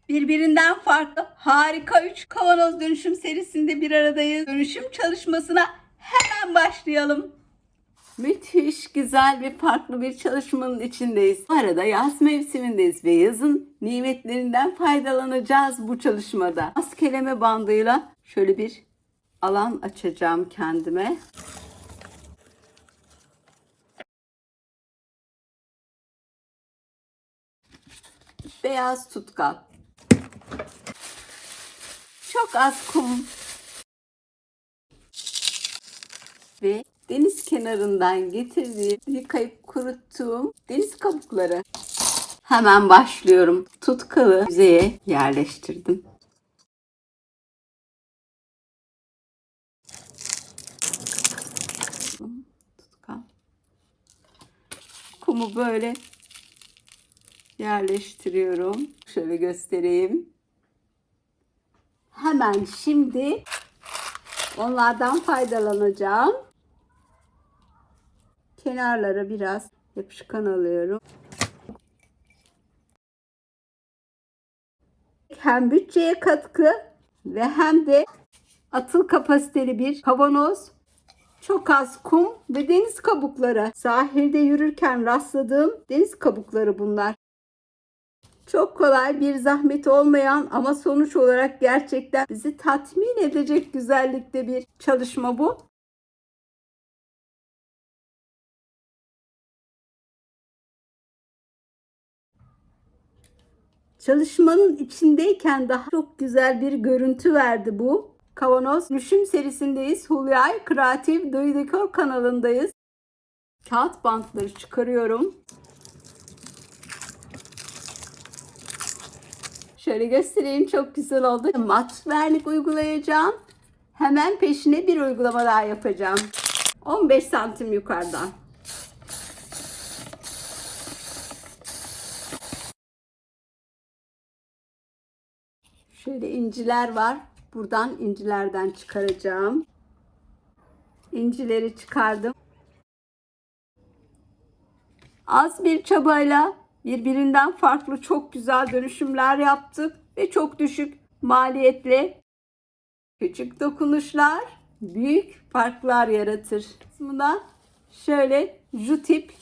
Birbirinden farklı harika 3 kavanoz dönüşüm serisinde bir aradayız. Dönüşüm çalışmasına hemen başlayalım. Müthiş, güzel ve farklı bir çalışmanın içindeyiz. Bu arada yaz mevsimindeyiz ve yazın nimetlerinden faydalanacağız bu çalışmada. Maskeleme bandıyla şöyle bir alan açacağım kendime. Beyaz tutkal. Çok az kum ve deniz kenarından getirdiğim, yıkayıp kuruttuğum deniz kabukları. Hemen başlıyorum. Tutkalı yüzeye yerleştirdim. Tutkal. Kumu böyle yerleştiriyorum. Şöyle göstereyim. Hemen şimdi onlardan faydalanacağım. Kenarlara biraz yapışkan alıyorum. Hem bütçeye katkı ve hem de atıl kapasiteli bir kavanoz. Çok az kum ve deniz kabukları. Sahilde yürürken rastladığım deniz kabukları bunlar. Çok kolay, bir zahmet olmayan ama sonuç olarak gerçekten bizi tatmin edecek güzellikte bir çalışma bu. Çalışmanın içindeyken daha çok güzel bir görüntü verdi bu kavanoz. Dönüşüm serisindeyiz. Hulyay Kreatif Dayı Dekor kanalındayız. Kağıt bantları çıkarıyorum. Şöyle göstereyim, çok güzel oldu. Mat vernik uygulayacağım. Hemen peşine bir uygulama daha yapacağım. 15 santim yukarıdan. Şöyle inciler var. Buradan incilerden çıkaracağım. İncileri çıkardım. Az bir çabayla birbirinden farklı çok güzel dönüşümler yaptık ve çok düşük maliyetle küçük dokunuşlar büyük farklar yaratır. Kısmında şöyle J-tip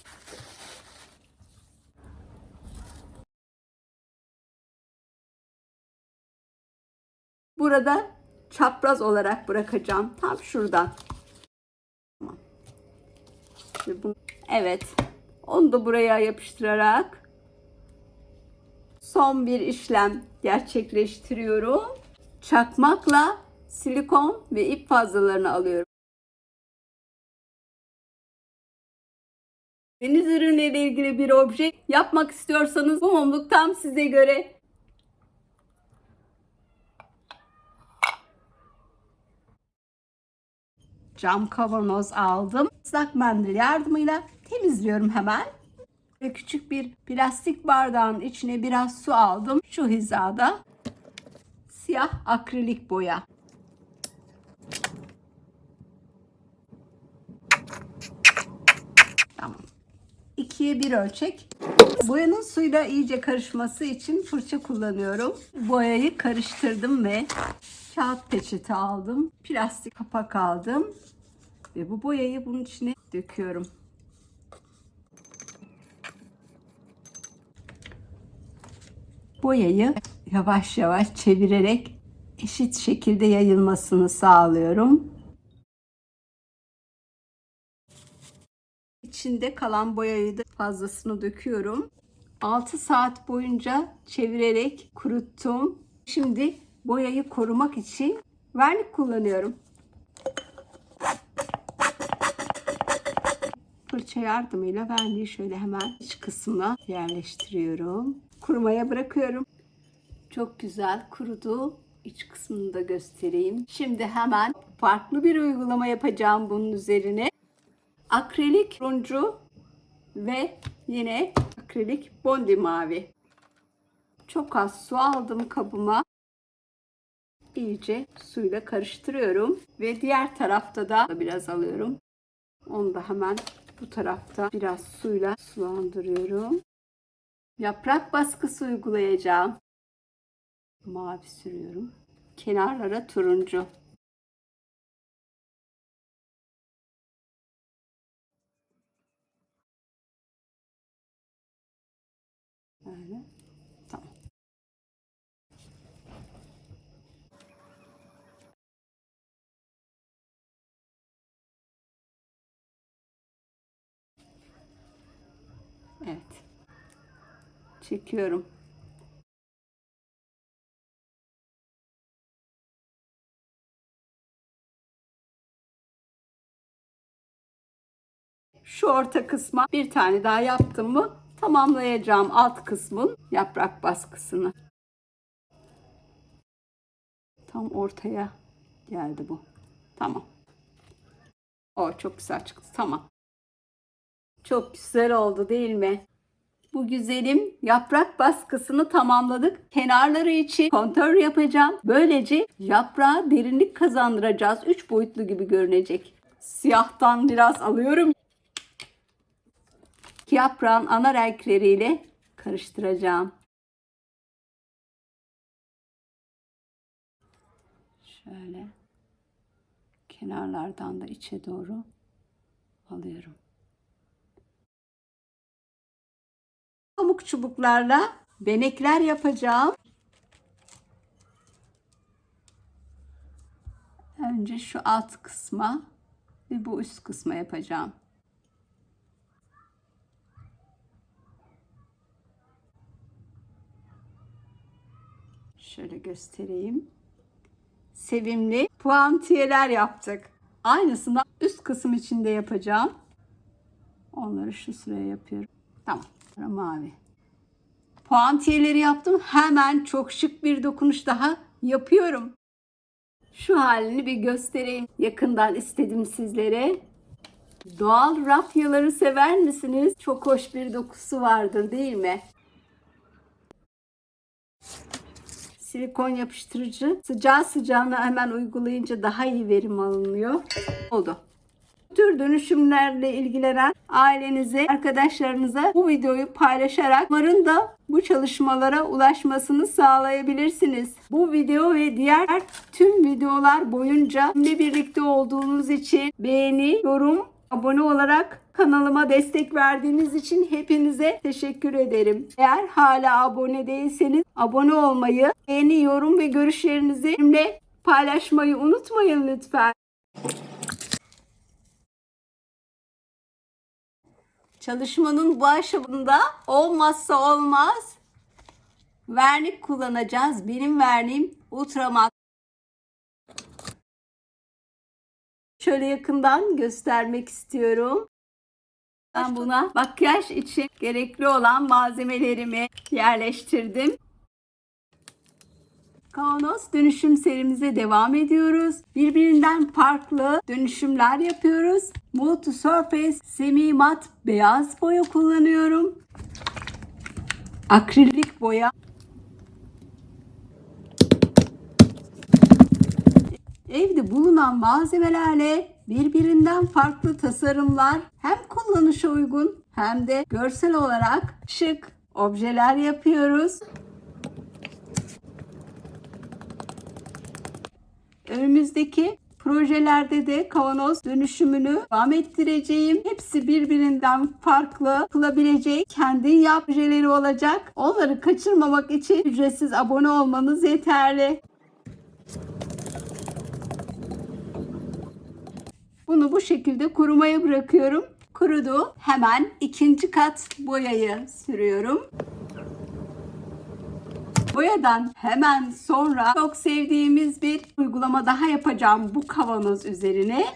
burada çapraz olarak bırakacağım. Tam şuradan. Evet. Onu da buraya yapıştırarak son bir işlem gerçekleştiriyorum. Çakmakla silikon ve ip fazlalarını alıyorum. Deniz ürünleriyle ilgili bir obje yapmak istiyorsanız bu mumluk tam size göre. Cam kavanoz aldım. Islak mendil yardımıyla temizliyorum hemen. Ve küçük bir plastik bardağın içine biraz su aldım. Şu hizada siyah akrilik boya. Tamam. 2'ye 1 ölçek. Boyanın suyla iyice karışması için fırça kullanıyorum. Boyayı karıştırdım ve kağıt peçete aldım. Plastik kapak aldım. Ve bu boyayı bunun içine döküyorum. Boyayı yavaş yavaş çevirerek eşit şekilde yayılmasını sağlıyorum. İçinde kalan boyayı da fazlasını döküyorum. 6 saat boyunca çevirerek kuruttum. Şimdi boyayı korumak için vernik kullanıyorum. Fırça yardımıyla verniği şöyle hemen iç kısmına yerleştiriyorum. Kurumaya bırakıyorum. Çok güzel kurudu. İç kısmını da göstereyim. Şimdi hemen farklı bir uygulama yapacağım bunun üzerine. Akrilik turuncu ve yine akrilik bondi mavi. Çok az su aldım kabıma. İyice suyla karıştırıyorum ve diğer tarafta da biraz alıyorum. Onu da hemen bu tarafta biraz suyla sulandırıyorum. Yaprak baskısı uygulayacağım. Mavi sürüyorum. Kenarlara turuncu. Böyle. Tamam. Evet. Çekiyorum. Şu orta kısma bir tane daha yaptım mı tamamlayacağım alt kısmın yaprak baskısını. Tam ortaya geldi bu. Tamam. O çok güzel çıktı. Tamam. Çok güzel oldu değil mi? Bu güzelim yaprak baskısını tamamladık. Kenarları için kontör yapacağım. Böylece yaprağa derinlik kazandıracağız. 3 boyutlu gibi görünecek. Siyahtan biraz alıyorum. Yaprağın ana renkleriyle karıştıracağım. Şöyle kenarlardan da içe doğru alıyorum. Pamuk çubuklarla benekler yapacağım. Önce şu alt kısma ve bu üst kısma yapacağım. Şöyle göstereyim. Sevimli puantiyeler yaptık. Aynısını üst kısım için de yapacağım. Onları şu sıraya yapıyorum. Tamam. Mavi. Puantiyeleri yaptım. Hemen çok şık bir dokunuş daha yapıyorum. Şu halini bir göstereyim. Yakından istedim sizlere. Doğal rafyaları sever misiniz? Çok hoş bir dokusu vardır değil mi? Silikon yapıştırıcı sıcağı sıcağına hemen uygulayınca daha iyi verim alınıyor. Oldu. Bu tür dönüşümlerle ilgilenen ailenize, arkadaşlarınıza bu videoyu paylaşarak onların da bu çalışmalara ulaşmasını sağlayabilirsiniz. Bu video ve diğer tüm videolar boyunca benimle birlikte olduğunuz için beğeni, yorum, abone olarak kanalıma destek verdiğiniz için hepinize teşekkür ederim. Eğer hala abone değilseniz abone olmayı, beğeni, yorum ve görüşlerinizi benimle paylaşmayı unutmayın lütfen. Çalışmanın bu aşamında olmazsa olmaz vernik kullanacağız. Benim verniğim Ultramat. Şöyle yakından göstermek istiyorum. Ben buna makyaj için gerekli olan malzemelerimi yerleştirdim. Kavanoz dönüşüm serimize devam ediyoruz. Birbirinden farklı dönüşümler yapıyoruz. Multi Surface semi mat beyaz boya kullanıyorum. Akrilik boya. Evde bulunan malzemelerle birbirinden farklı tasarımlar hem kullanışa uygun hem de görsel olarak şık objeler yapıyoruz. Önümüzdeki projelerde de kavanoz dönüşümünü devam ettireceğim. Hepsi birbirinden farklı kılabilecek kendi yap projeleri olacak. Onları kaçırmamak için ücretsiz abone olmanız yeterli. Bunu bu şekilde kurumaya bırakıyorum. Kurudu. Hemen ikinci kat boyayı sürüyorum. Boyadan hemen sonra çok sevdiğimiz bir uygulama daha yapacağım bu kavanoz üzerine.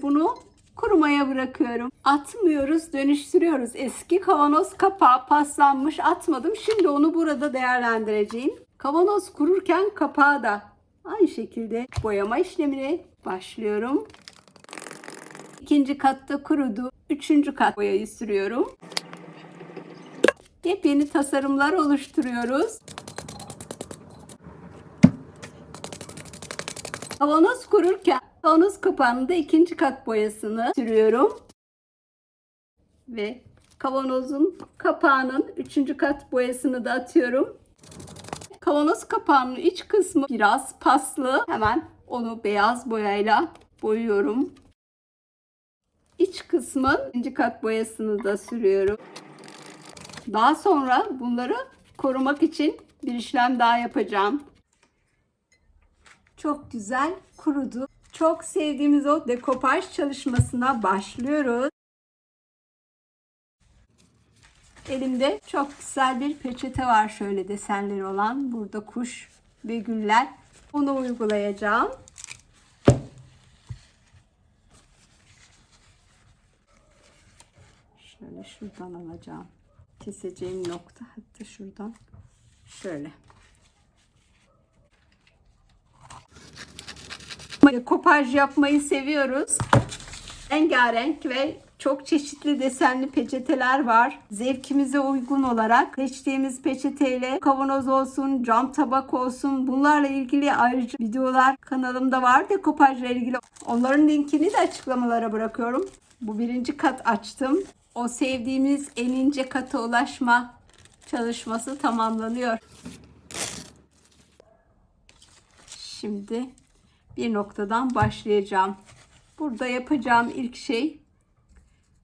Bunu kurumaya bırakıyorum. Atmıyoruz, dönüştürüyoruz. Eski kavanoz kapağı paslanmış, atmadım. Şimdi onu burada değerlendireceğim. Kavanoz kururken kapağı da aynı şekilde boyama işlemine başlıyorum. İkinci katta kurudu. Üçüncü kat boyayı sürüyorum. Yepyeni tasarımlar oluşturuyoruz. Kavanoz kururken kavanoz kapağında ikinci kat boyasını sürüyorum. Ve kavanozun kapağının 3. kat boyasını da atıyorum. Kavanoz kapağının iç kısmı biraz paslı. Hemen onu beyaz boyayla boyuyorum. İç kısmın 2. kat boyasını da sürüyorum. Daha sonra bunları korumak için bir işlem daha yapacağım. Çok güzel kurudu. Çok sevdiğimiz o dekopaj çalışmasına başlıyoruz. Elimde çok güzel bir peçete var, şöyle desenleri olan. Burada kuş ve güller. Onu uygulayacağım. Şöyle şuradan alacağım. Keseceğim nokta. Hatta şuradan. Şöyle. Kopaj yapmayı seviyoruz. Rengarenk ve çok çeşitli desenli peçeteler var. Zevkimize uygun olarak seçtiğimiz peçeteyle kavanoz olsun, cam tabak olsun, bunlarla ilgili ayrıca videolar kanalımda var. Dekopajla ilgili. Onların linkini de açıklamalara bırakıyorum. Bu 1. kat açtım. O sevdiğimiz en ince kata ulaşma çalışması tamamlanıyor. Şimdi bir noktadan başlayacağım. Burada yapacağım ilk şey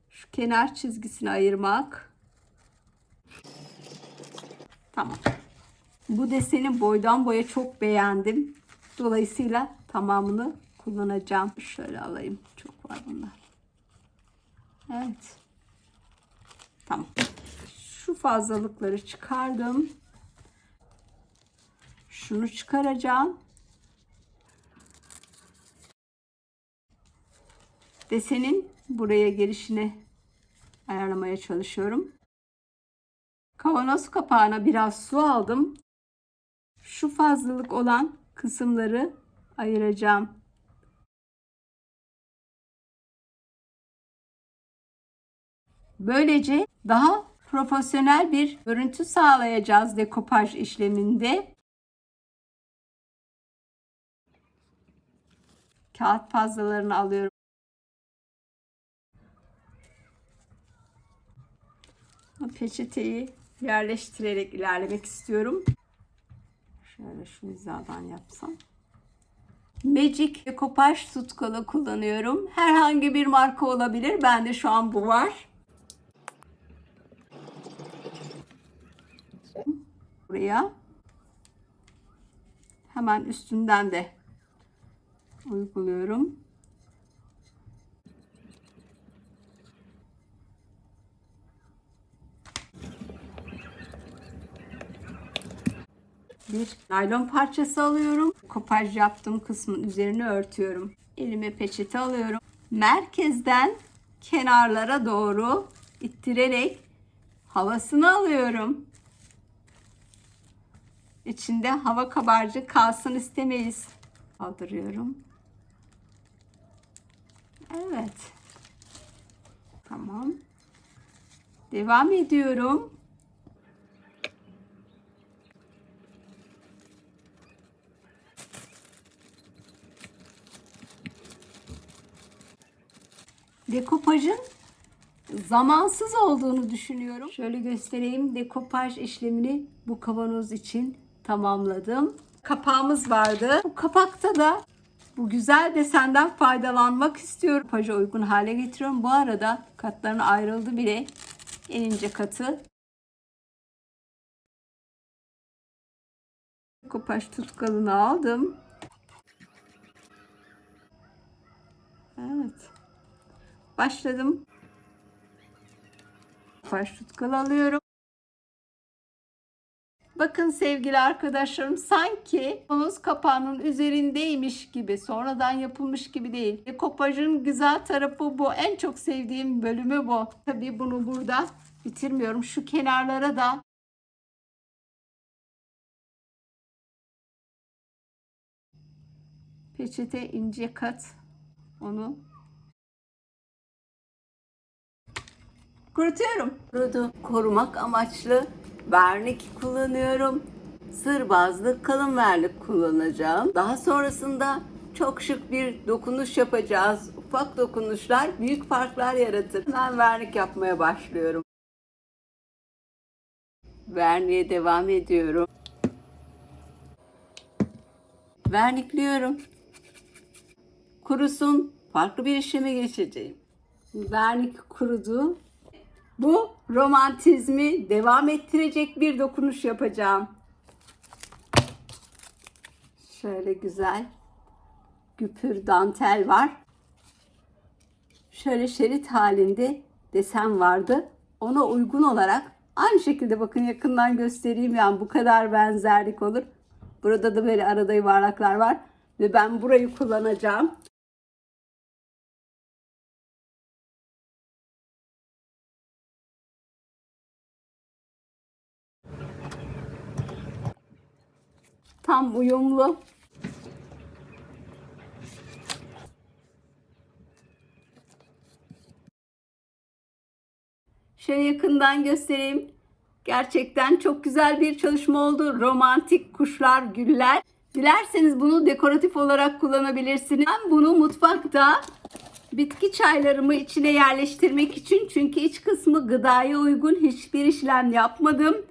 şu kenar çizgisini ayırmak. Tamam. Bu deseni boydan boya çok beğendim. Dolayısıyla tamamını kullanacağım. Şöyle alayım. Çok var bunlar. Evet. Tamam. Şu fazlalıkları çıkardım. Şunu çıkaracağım. Desenin buraya gelişini ayarlamaya çalışıyorum. Kavanoz kapağına biraz su aldım. Şu fazlalık olan kısımları ayıracağım. Böylece daha profesyonel bir görüntü sağlayacağız dekopaj işleminde. Kağıt fazlalarını alıyorum. Peçeteyi yerleştirerek ilerlemek istiyorum. Şöyle şu hizadan yapsam. Magic dekopaj tutkalı kullanıyorum. Herhangi bir marka olabilir. Bende şu an bu var. Buraya hemen üstünden de uyguluyorum. Bir naylon parçası alıyorum. Kopaj yaptığım kısmın üzerine örtüyorum. Elime peçete alıyorum. Merkezden kenarlara doğru ittirerek havasını alıyorum. İçinde hava kabarcık kalsın istemeyiz. Kaldırıyorum. Evet. Tamam. Devam ediyorum. Dekopajın zamansız olduğunu düşünüyorum. Şöyle göstereyim. Dekopaj işlemini bu kavanoz için tamamladım. Kapağımız vardı. Bu kapakta da bu güzel desenden faydalanmak istiyorum. Dekopaja uygun hale getiriyorum. Bu arada katlarına ayrıldı bile. En ince katı. Dekopaj tutkalını aldım. Evet. Başladım. Dekopaj tutkalı alıyorum. Bakın sevgili arkadaşlarım, sanki kavanoz kapağının üzerindeymiş gibi, sonradan yapılmış gibi değil. Dekopajın güzel tarafı bu. En çok sevdiğim bölümü bu. Tabii bunu burada bitirmiyorum. Şu kenarlara da peçete ince kat, onu kurutuyorum. Kurudu. Korumak amaçlı vernik kullanıyorum. Sır bazlı kalın vernik kullanacağım. Daha sonrasında Çok şık bir dokunuş yapacağız. Ufak dokunuşlar büyük farklar yaratır. Ben vernik yapmaya başlıyorum. Verniğe devam ediyorum. Vernikliyorum. Kurusun. Farklı bir işleme geçeceğim. Vernik kurudu. Bu romantizmi devam ettirecek bir dokunuş yapacağım. Şöyle güzel güpür dantel var. Şöyle şerit halinde desen vardı. Ona uygun olarak aynı şekilde bakın yakından göstereyim, yani bu kadar benzerlik olur. Burada da böyle arada yuvarlaklar var ve ben burayı kullanacağım. Tam uyumlu. Şöyle yakından göstereyim. Gerçekten çok güzel bir çalışma oldu. Romantik kuşlar, güller. Dilerseniz bunu dekoratif olarak kullanabilirsiniz. Ben bunu mutfakta bitki çaylarımı içine yerleştirmek için, çünkü iç kısmı gıdaya uygun, hiçbir işlem yapmadım.